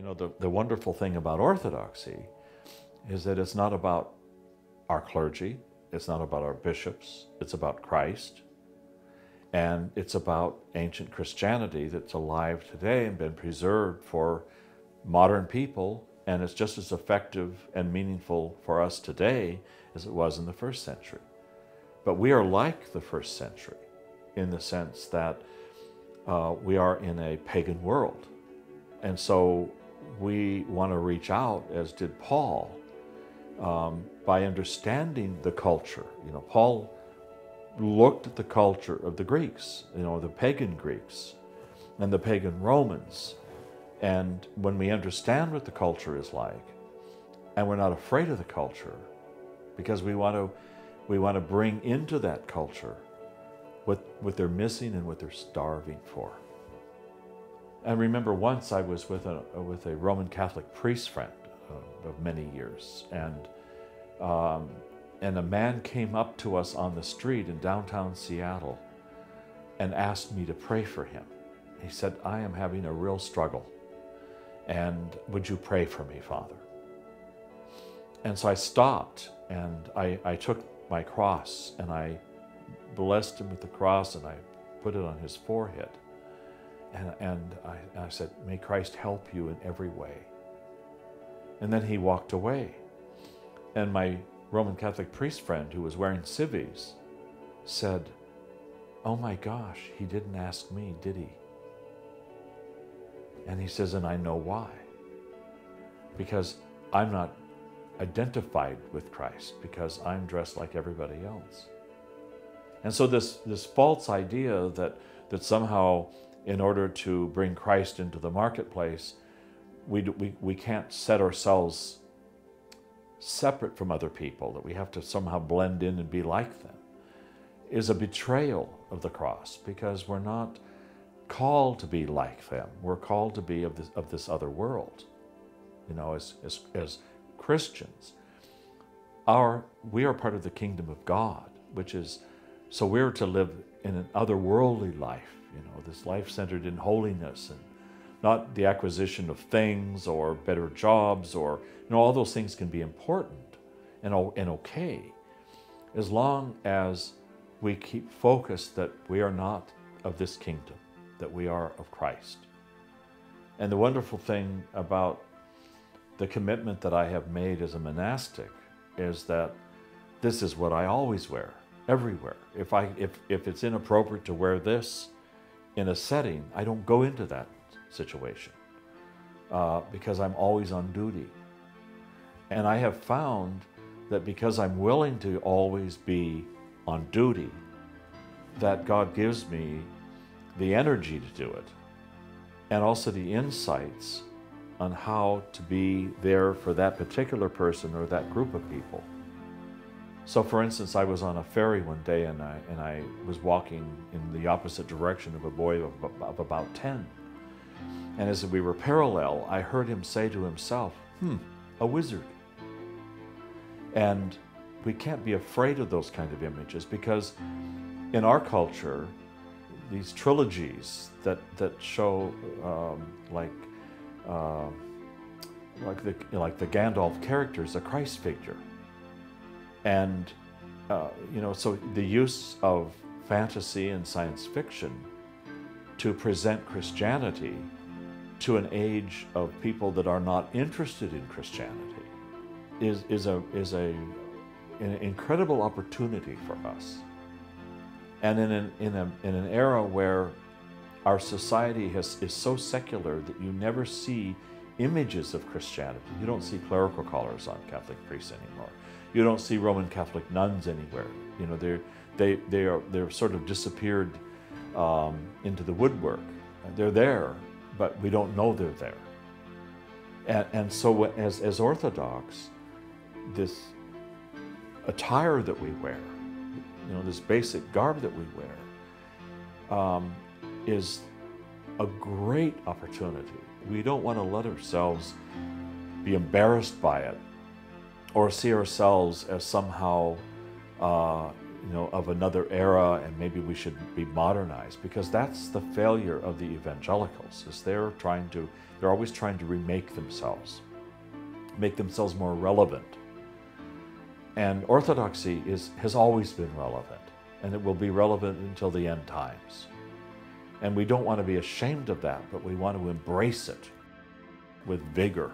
You know, the wonderful thing about Orthodoxy is that it's not about our clergy, it's not about our bishops, it's about Christ. And it's about ancient Christianity that's alive today and been preserved for modern people, and it's just as effective and meaningful for us today as it was in the first century. But we are like the first century in the sense that we are in a pagan world. And so we want to reach out, as did Paul, by understanding the culture. You know, Paul looked at the culture of the Greeks, you know, the pagan Greeks and the pagan Romans. And when we understand what the culture is like, and we're not afraid of the culture, because we want to bring into that culture what they're missing and what they're starving for. I remember once I was with a Roman Catholic priest friend of many years, and a man came up to us on the street in downtown Seattle and asked me to pray for him. He said, "I am having a real struggle, and would you pray for me, Father?" And so I stopped, and I took my cross, and I blessed him with the cross, and I put it on his forehead. And I said, "May Christ help you in every way." And then he walked away. And my Roman Catholic priest friend, who was wearing civvies, said, "Oh my gosh, he didn't ask me, did he?" And he says, "And I know why. Because I'm not identified with Christ, because I'm dressed like everybody else." And so this false idea that somehow, in order to bring Christ into the marketplace, we can't set ourselves separate from other people, that we have to somehow blend in and be like them, is a betrayal of the cross, because we're not called to be like them. We're called to be of this other world. You know, as Christians, we are part of the kingdom of God, which is, so we're to live in an otherworldly life, you know, this life centered in holiness, and not the acquisition of things or better jobs, or, you know, all those things can be important and okay, as long as we keep focused that we are not of this kingdom, that we are of Christ. And the wonderful thing about the commitment that I have made as a monastic is that this is what I always wear, everywhere. If it's inappropriate to wear this in a setting, I don't go into that situation because I'm always on duty. And I have found that because I'm willing to always be on duty, that God gives me the energy to do it, and also the insights on how to be there for that particular person or that group of people. So for instance, I was on a ferry one day, and I was walking in the opposite direction of a boy of about 10. And as we were parallel, I heard him say to himself, a wizard. And we can't be afraid of those kind of images, because in our culture, these trilogies that show like the Gandalf character is a Christ figure. And you know, so the use of fantasy and science fiction to present Christianity to an age of people that are not interested in Christianity is an incredible opportunity for us. And in an era where our society is so secular that you never see images of Christianity. You don't see clerical collars on Catholic priests anymore. You don't see Roman Catholic nuns anywhere. You know, they're sort of disappeared into the woodwork. They're there, but we don't know they're there. And so as Orthodox, this attire that we wear, you know, this basic garb that we wear, is a great opportunity. We don't want to let ourselves be embarrassed by it, or see ourselves as somehow of another era, and maybe we should be modernized, because that's the failure of the evangelicals, is they're always trying to remake themselves, make themselves more relevant. And orthodoxy has always been relevant, and it will be relevant until the end times. And we don't want to be ashamed of that, but we want to embrace it with vigor.